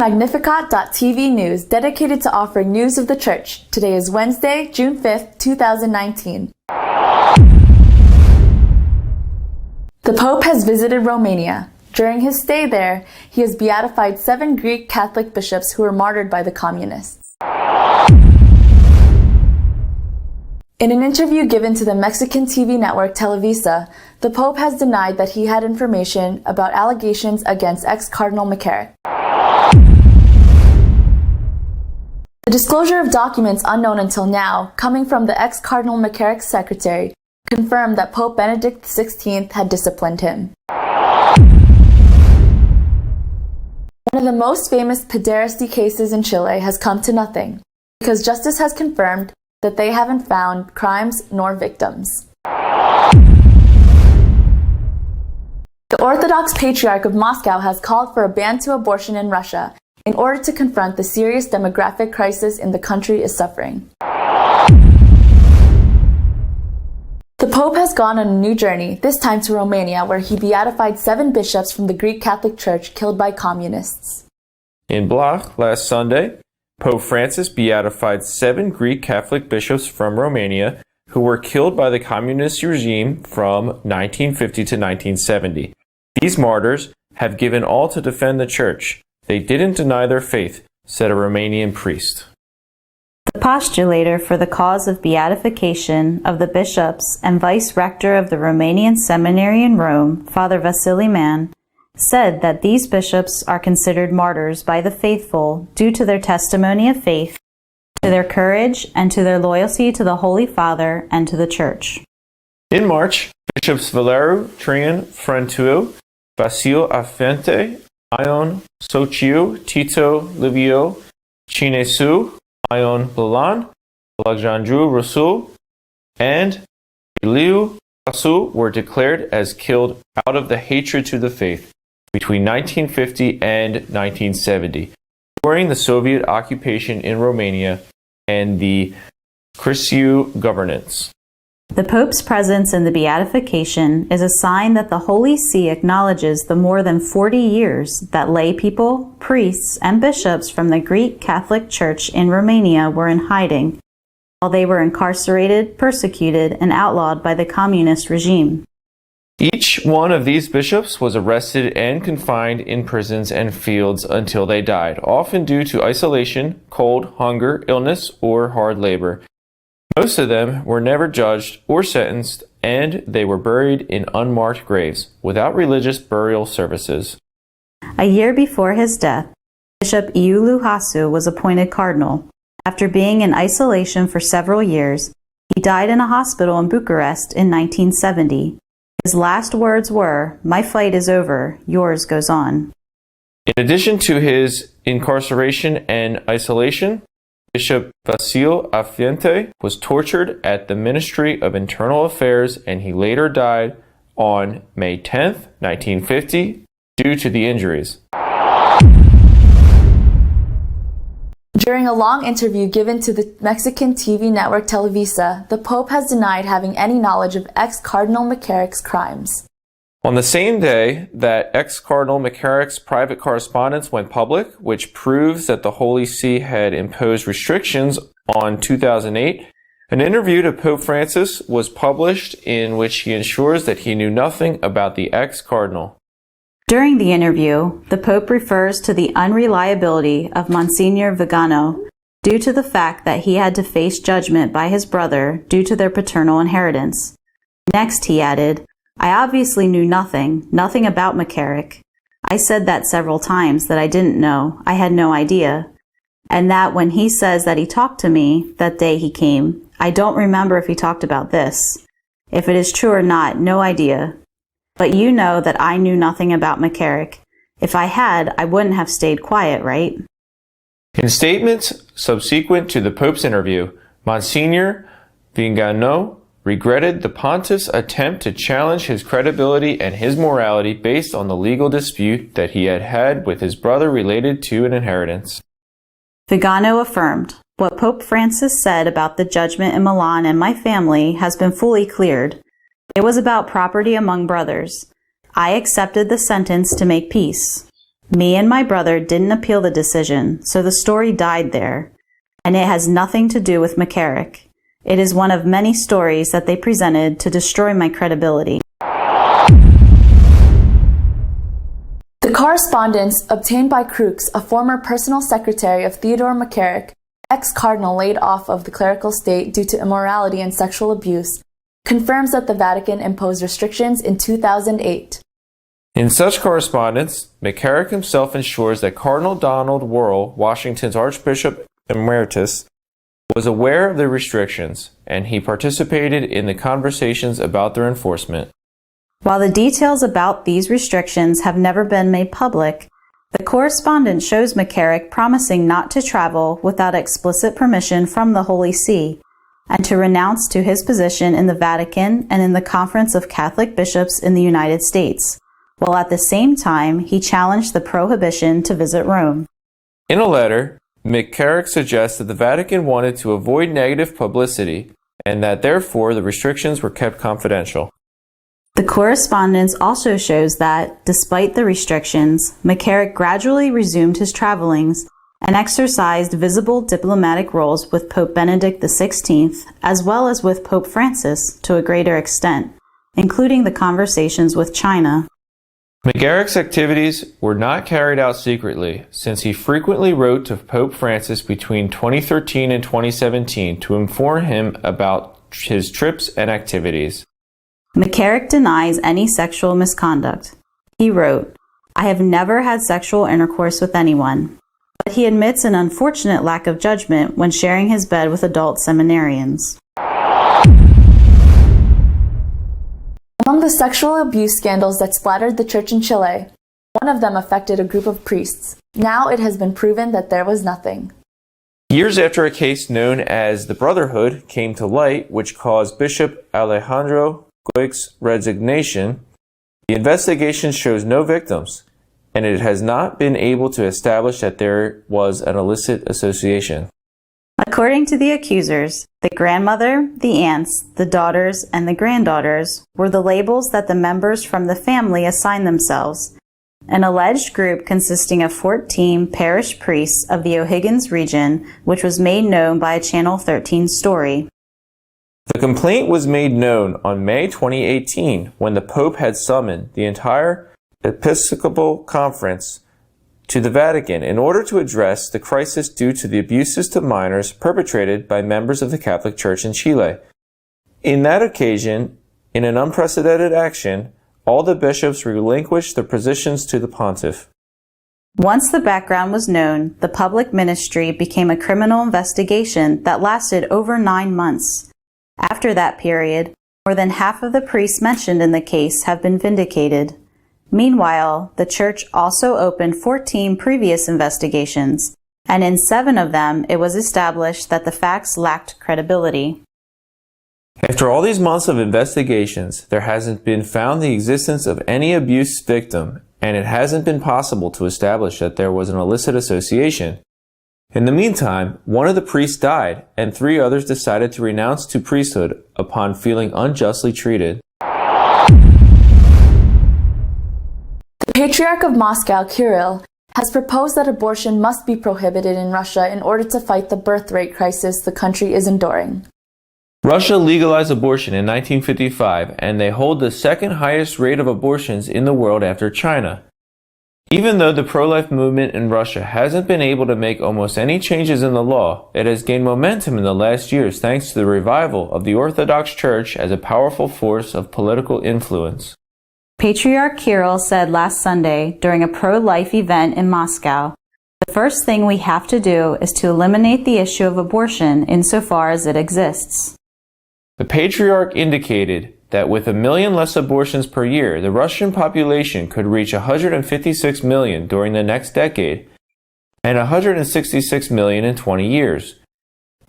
Magnificat.tv News, dedicated to offering news of the Church. Today is Wednesday, June 5th, 2019. The Pope has visited Romania. During his stay there, he has beatified 7 Greek Catholic bishops who were martyred by the communists. In an interview given to the Mexican TV network Televisa, the Pope has denied that he had information about allegations against ex-Cardinal McCarrick. The disclosure of documents unknown until now, coming from the ex-Cardinal McCarrick's secretary, confirmed that Pope Benedict XVI had disciplined him. One of the most famous pederasty cases in Chile has come to nothing, because justice has confirmed that they haven't found crimes nor victims. The Orthodox Patriarch of Moscow has called for a ban to abortion in Russia in order to confront the serious demographic crisis the country is suffering. The Pope has gone on a new journey, this time to Romania, where he beatified 7 bishops from the Greek Catholic Church killed by communists. In Blach, last Sunday, Pope Francis beatified 7 Greek Catholic bishops from Romania who were killed by the communist regime from 1950 to 1970. These martyrs have given all to defend the Church. They didn't deny their faith, said a Romanian priest. The postulator for the cause of beatification of the bishops and vice-rector of the Romanian seminary in Rome, Father Vasile Mann, said that these bishops are considered martyrs by the faithful due to their testimony of faith, to their courage, and to their loyalty to the Holy Father and to the Church. In March, Bishops Valeriu Trian Frantu, Vasile Afente, Ion Sociu, Tito Livio Cinesu, Ion Blan, Alexandru Rusu, and Iliu Vasu were declared as killed out of the hatred to the faith between 1950 and 1970, during the Soviet occupation in Romania and the Crișeu governance. The Pope's presence in the beatification is a sign that the Holy See acknowledges the more than 40 years that lay people, priests, and bishops from the Greek Catholic Church in Romania were in hiding, while they were incarcerated, persecuted, and outlawed by the communist regime. Each one of these bishops was arrested and confined in prisons and fields until they died, often due to isolation, cold, hunger, illness, or hard labor. Most of them were never judged or sentenced, and they were buried in unmarked graves, without religious burial services. A year before his death, Bishop Iulu Hasu was appointed cardinal. After being in isolation for several years, he died in a hospital in Bucharest in 1970. His last words were, "My fight is over, yours goes on." In addition to his incarceration and isolation, Bishop Vasile Afente was tortured at the Ministry of Internal Affairs, and he later died on May 10, 1950, due to the injuries. During a long interview given to the Mexican TV network Televisa, the Pope has denied having any knowledge of ex-Cardinal McCarrick's crimes. On the same day that ex-Cardinal McCarrick's private correspondence went public, which proves that the Holy See had imposed restrictions on 2008, an interview to Pope Francis was published in which he ensures that he knew nothing about the ex-Cardinal. During the interview, the Pope refers to the unreliability of Monsignor Vigano due to the fact that he had to face judgment by his brother due to their paternal inheritance. Next, he added, "I obviously knew nothing about McCarrick. I said that several times that I didn't know, I had no idea. And that when he says that he talked to me that day he came, I don't remember if he talked about this. If it is true or not, no idea. But you know that I knew nothing about McCarrick. If I had, I wouldn't have stayed quiet, right?" In statements subsequent to the Pope's interview, Monsignor Vigano regretted the pontiff's attempt to challenge his credibility and his morality based on the legal dispute that he had had with his brother related to an inheritance. Vigano affirmed, "What Pope Francis said about the judgment in Milan and my family has been fully cleared. It was about property among brothers. I accepted the sentence to make peace. Me and my brother didn't appeal the decision, so the story died there. And it has nothing to do with McCarrick. It is one of many stories that they presented to destroy my credibility. The correspondence obtained by Crookes, a former personal secretary of Theodore McCarrick, ex-cardinal laid off of the clerical state due to immorality and sexual abuse, confirms that the Vatican imposed restrictions in 2008. In such correspondence, McCarrick himself ensures that Cardinal Donald Wuerl, Washington's Archbishop Emeritus, was aware of the restrictions, and he participated in the conversations about their enforcement. While the details about these restrictions have never been made public, the correspondence shows McCarrick promising not to travel without explicit permission from the Holy See, and to renounce to his position in the Vatican and in the Conference of Catholic Bishops in the United States, while at the same time he challenged the prohibition to visit Rome. In a letter, McCarrick suggests that the Vatican wanted to avoid negative publicity and that therefore the restrictions were kept confidential. The correspondence also shows that, despite the restrictions, McCarrick gradually resumed his travelings and exercised visible diplomatic roles with Pope Benedict XVI, as well as with Pope Francis to a greater extent, including the conversations with China. McCarrick's activities were not carried out secretly, since he frequently wrote to Pope Francis between 2013 and 2017 to inform him about his trips and activities. McCarrick denies any sexual misconduct. He wrote, "I have never had sexual intercourse with anyone," but he admits an unfortunate lack of judgment when sharing his bed with adult seminarians. Among the sexual abuse scandals that splattered the church in Chile, one of them affected a group of priests. Now it has been proven that there was nothing. Years after a case known as the Brotherhood came to light, which caused Bishop Alejandro Goic's resignation, the investigation shows no victims, and it has not been able to establish that there was an illicit association. According to the accusers, the grandmother, the aunts, the daughters, and the granddaughters were the labels that the members from the family assigned themselves, an alleged group consisting of 14 parish priests of the O'Higgins region, which was made known by a Channel 13 story. The complaint was made known on May 2018 when the Pope had summoned the entire Episcopal Conference to the Vatican in order to address the crisis due to the abuses to minors perpetrated by members of the Catholic Church in Chile. In that occasion, in an unprecedented action, all the bishops relinquished their positions to the pontiff. Once the background was known, the public ministry became a criminal investigation that lasted over 9 months. After that period, more than half of the priests mentioned in the case have been vindicated. Meanwhile, the church also opened 14 previous investigations, and in 7 of them it was established that the facts lacked credibility. After all these months of investigations, there hasn't been found the existence of any abuse victim, and it hasn't been possible to establish that there was an illicit association. In the meantime, one of the priests died, and 3 others decided to renounce to priesthood upon feeling unjustly treated. The Patriarch of Moscow, Kirill, has proposed that abortion must be prohibited in Russia in order to fight the birth rate crisis the country is enduring. Russia legalized abortion in 1955, and they hold the second highest rate of abortions in the world after China. Even though the pro-life movement in Russia hasn't been able to make almost any changes in the law, it has gained momentum in the last years thanks to the revival of the Orthodox Church as a powerful force of political influence. Patriarch Kirill said last Sunday during a pro-life event in Moscow, "The first thing we have to do is to eliminate the issue of abortion insofar as it exists." The Patriarch indicated that with 1 million less abortions per year, the Russian population could reach 156 million during the next decade and 166 million in 20 years.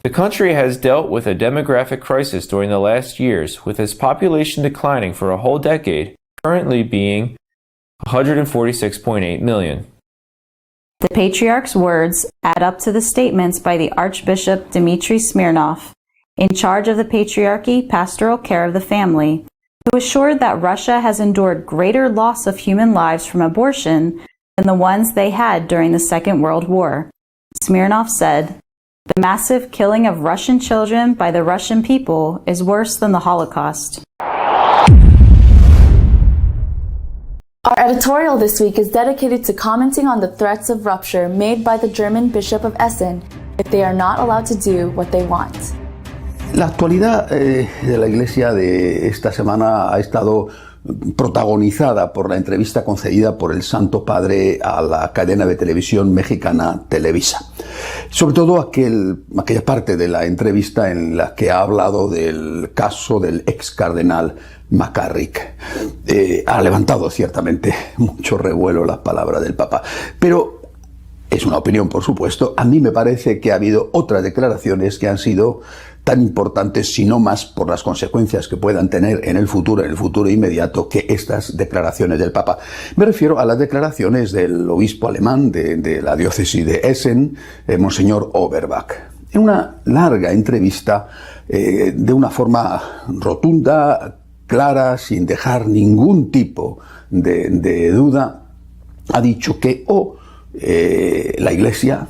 The country has dealt with a demographic crisis during the last years, with its population declining for a whole decade, currently being 146.8 million. The Patriarch's words add up to the statements by the Archbishop Dmitry Smirnov, in charge of the Patriarchy Pastoral Care of the Family, who assured that Russia has endured greater loss of human lives from abortion than the ones they had during the Second World War. Smirnov said, "The massive killing of Russian children by the Russian people is worse than the Holocaust." Our editorial this week is dedicated to commenting on the threats of rupture made by the German Bishop of Essen if they are not allowed to do what they want. La actualidad de la Iglesia de esta semana ha estado protagonizada por la entrevista concedida por el Santo Padre a la cadena de televisión mexicana Televisa. Sobre todo aquella parte de la entrevista en la que ha hablado del caso del ex cardenal McCarrick. Ha levantado ciertamente mucho revuelo las palabras del Papa, pero es una opinión, por supuesto. A mí me parece que ha habido otras declaraciones que han sido tan importantes, si no más por las consecuencias que puedan tener en el futuro inmediato, que estas declaraciones del Papa. Me refiero a las declaraciones del obispo alemán de la diócesis de Essen, Monseñor Oberbach. En una larga entrevista, de una forma rotunda, clara, sin dejar ningún tipo de duda, ha dicho que la Iglesia,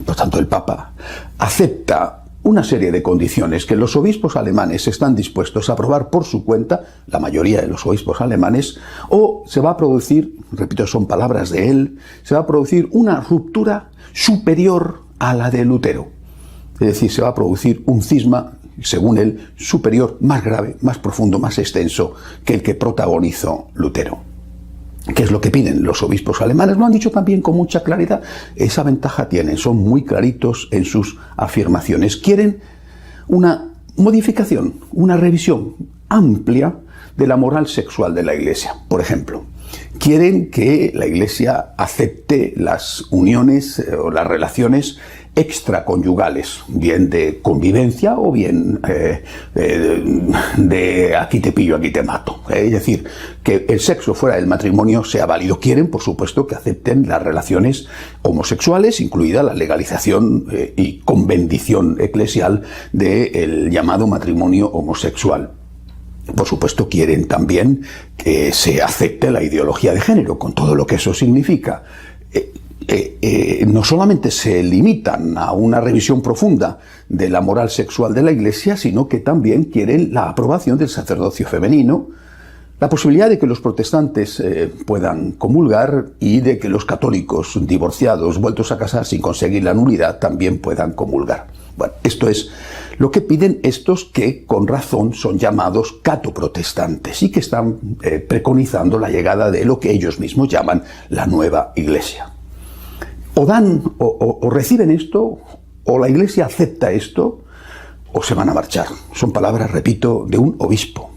por tanto el Papa, acepta una serie de condiciones que los obispos alemanes están dispuestos a aprobar por su cuenta, la mayoría de los obispos alemanes, o se va a producir, repito, son palabras de él, se va a producir una ruptura superior a la de Lutero. Es decir, se va a producir un cisma, según él, superior, más grave, más profundo, más extenso que el que protagonizó Lutero. ¿Qué es lo que piden los obispos alemanes? Lo han dicho también con mucha claridad. Esa ventaja tienen, son muy claritos en sus afirmaciones. Quieren una modificación, una revisión amplia de la moral sexual de la Iglesia. Por ejemplo, quieren que la Iglesia acepte las uniones o las relaciones extraconyugales, bien de convivencia o bien de aquí te pillo, aquí te mato. Es decir, que el sexo fuera del matrimonio sea válido. Quieren, por supuesto, que acepten las relaciones homosexuales, incluida la legalización y con bendición eclesial del llamado matrimonio homosexual. Por supuesto, quieren también que se acepte la ideología de género, con todo lo que eso significa. No solamente se limitan a una revisión profunda de la moral sexual de la Iglesia, sino que también quieren la aprobación del sacerdocio femenino, la posibilidad de que los protestantes puedan comulgar y de que los católicos divorciados, vueltos a casar sin conseguir la nulidad, también puedan comulgar. Bueno, esto es lo que piden estos que con razón son llamados catoprotestantes y que están preconizando la llegada de lo que ellos mismos llaman la nueva Iglesia. O dan o reciben esto, o la Iglesia acepta esto, o se van a marchar. Son palabras, repito, de un obispo.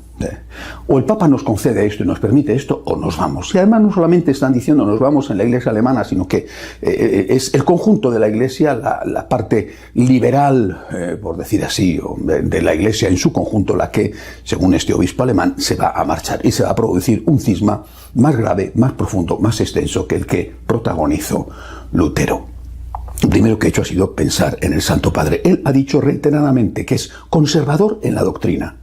O el Papa nos concede esto y nos permite esto, o nos vamos. Y además no solamente están diciendo nos vamos en la Iglesia alemana, sino que es el conjunto de la Iglesia, la parte liberal, por decir así, de la Iglesia en su conjunto, la que, según este obispo alemán, se va a marchar y se va a producir un cisma más grave, más profundo, más extenso que el que protagonizó Lutero. Lo primero que he hecho ha sido pensar en el Santo Padre. Él ha dicho reiteradamente que es conservador en la doctrina.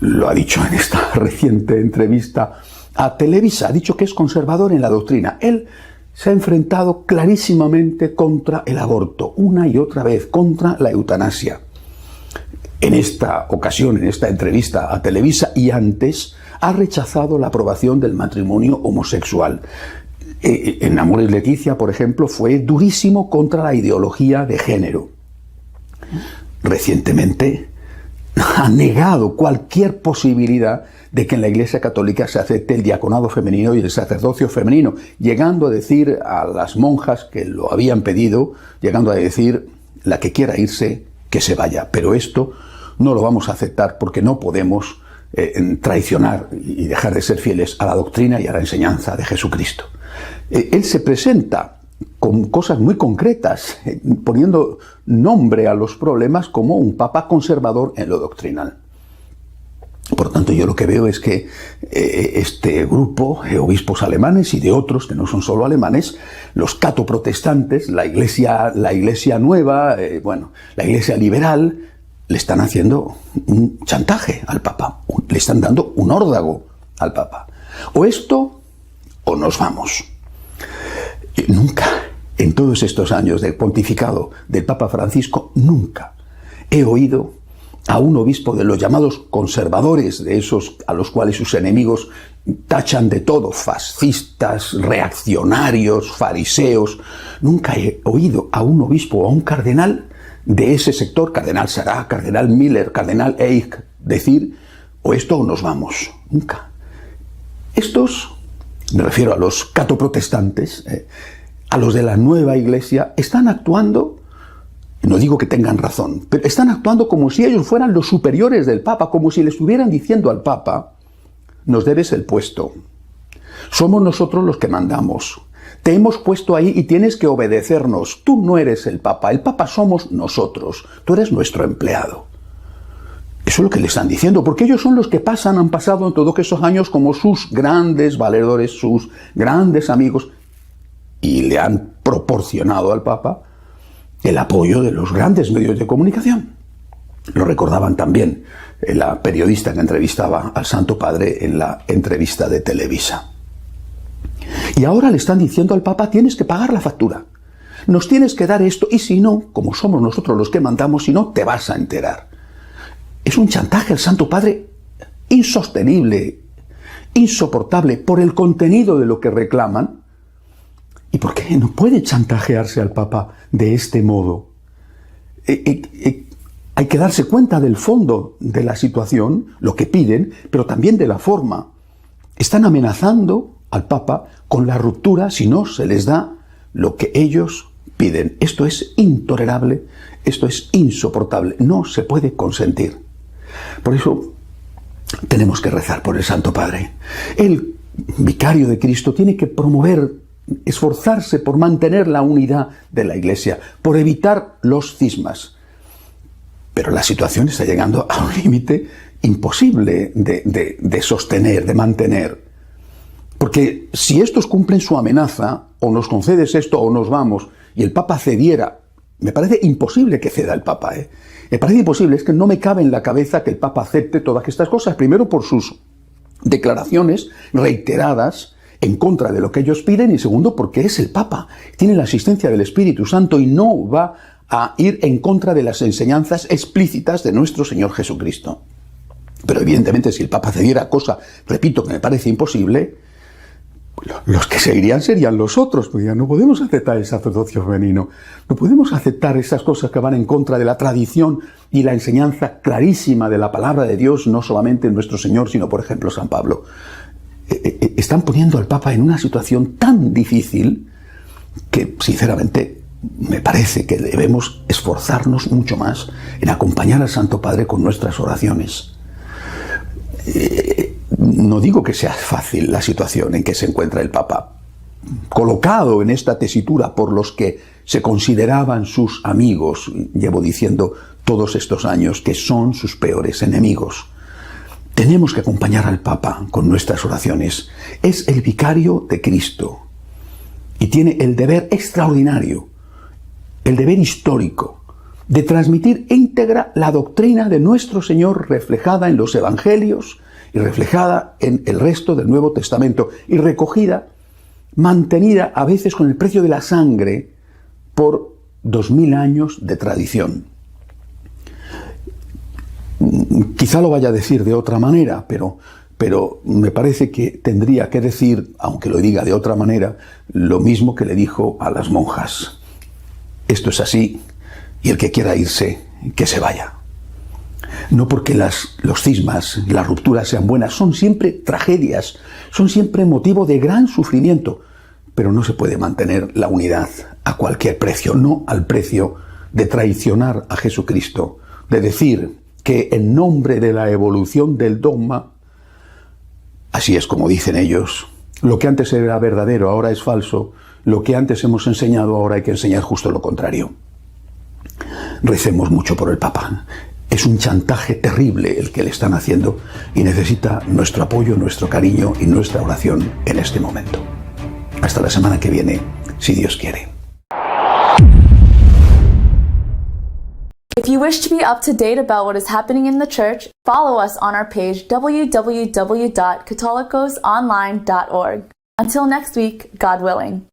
Lo ha dicho en esta reciente entrevista a Televisa, ha dicho que es conservador en la doctrina. Él se ha enfrentado clarísimamente contra el aborto, una y otra vez, contra la eutanasia. En esta ocasión, en esta entrevista a Televisa y antes, ha rechazado la aprobación del matrimonio homosexual. En Amor y Leticia, por ejemplo, fue durísimo contra la ideología de género. Recientemente ha negado cualquier posibilidad de que en la Iglesia Católica se acepte el diaconado femenino y el sacerdocio femenino, llegando a decir a las monjas que lo habían pedido, llegando a decir, la que quiera irse, que se vaya. Pero esto no lo vamos a aceptar porque no podemos traicionar y dejar de ser fieles a la doctrina y a la enseñanza de Jesucristo. Él se presenta con cosas muy concretas, poniendo nombre a los problemas como un papa conservador en lo doctrinal. Por tanto, yo lo que veo es que este grupo de obispos alemanes y de otros que no son solo alemanes, los catoprotestantes, la iglesia nueva, la iglesia liberal, le están haciendo un chantaje al Papa, le están dando un órdago al Papa. O esto, o nos vamos. Nunca, en todos estos años del pontificado del Papa Francisco, nunca he oído a un obispo de los llamados conservadores, de esos a los cuales sus enemigos tachan de todo, fascistas, reaccionarios, fariseos. Nunca he oído a un obispo o a un cardenal de ese sector, cardenal Sará, cardenal Miller, cardenal Eich, decir, o esto o nos vamos. Nunca. Estos, me refiero a los catoprotestantes, a los de la nueva iglesia, están actuando, no digo que tengan razón, pero están actuando como si ellos fueran los superiores del Papa, como si le estuvieran diciendo al Papa, nos debes el puesto, somos nosotros los que mandamos, te hemos puesto ahí y tienes que obedecernos, tú no eres el Papa somos nosotros, tú eres nuestro empleado. Eso es lo que le están diciendo, porque ellos son los que han pasado en todos esos años como sus grandes valedores, sus grandes amigos, y le han proporcionado al Papa el apoyo de los grandes medios de comunicación. Lo recordaban también la periodista que entrevistaba al Santo Padre en la entrevista de Televisa. Y ahora le están diciendo al Papa, tienes que pagar la factura, nos tienes que dar esto, y si no, como somos nosotros los que mandamos, si no, te vas a enterar. Es un chantaje al Santo Padre insostenible, insoportable, por el contenido de lo que reclaman. ¿Y por qué no puede chantajearse al Papa de este modo? Hay que darse cuenta del fondo de la situación, lo que piden, pero también de la forma. Están amenazando al Papa con la ruptura si no se les da lo que ellos piden. Esto es intolerable, esto es insoportable, no se puede consentir. Por eso tenemos que rezar por el Santo Padre. El vicario de Cristo tiene que promover, esforzarse por mantener la unidad de la Iglesia, por evitar los cismas. Pero la situación está llegando a un límite imposible de sostener, de mantener. Porque si estos cumplen su amenaza, o nos concedes esto o nos vamos, y el Papa cediera, me parece imposible que ceda el Papa, Me parece imposible, es que no me cabe en la cabeza que el Papa acepte todas estas cosas, primero por sus declaraciones reiteradas en contra de lo que ellos piden, y segundo porque es el Papa, tiene la asistencia del Espíritu Santo y no va a ir en contra de las enseñanzas explícitas de nuestro Señor Jesucristo. Pero evidentemente si el Papa cediera, cosa, repito, que me parece imposible, los que seguirían serían los otros, porque ya no podemos aceptar el sacerdocio femenino, no podemos aceptar esas cosas que van en contra de la tradición y la enseñanza clarísima de la palabra de Dios, no solamente en nuestro Señor, sino por ejemplo San Pablo. Están poniendo al Papa en una situación tan difícil que sinceramente me parece que debemos esforzarnos mucho más en acompañar al Santo Padre con nuestras oraciones. No digo que sea fácil la situación en que se encuentra el Papa, colocado en esta tesitura por los que se consideraban sus amigos. Llevo diciendo todos estos años que son sus peores enemigos. Tenemos que acompañar al Papa con nuestras oraciones. Es el vicario de Cristo y tiene el deber extraordinario, el deber histórico, de transmitir íntegra la doctrina de nuestro Señor reflejada en los Evangelios y reflejada en el resto del Nuevo Testamento y recogida, mantenida a veces con el precio de la sangre por 2000 años de tradición. Quizá lo vaya a decir de otra manera, pero me parece que tendría que decir, aunque lo diga de otra manera, lo mismo que le dijo a las monjas. Esto es así, y el que quiera irse, que se vaya. No porque los cismas, las rupturas sean buenas, son siempre tragedias, son siempre motivo de gran sufrimiento, pero no se puede mantener la unidad a cualquier precio, no al precio de traicionar a Jesucristo, de decir que en nombre de la evolución del dogma, así es como dicen ellos, lo que antes era verdadero ahora es falso, lo que antes hemos enseñado ahora hay que enseñar justo lo contrario. Recemos mucho por el Papa. Es un chantaje terrible el que le están haciendo y necesita nuestro apoyo, nuestro cariño y nuestra oración en este momento. Hasta la semana que viene, si Dios quiere. If you wish to be up to date about what is happening in the church, follow us on our page www.catolicosonline.org. Until next week, God willing.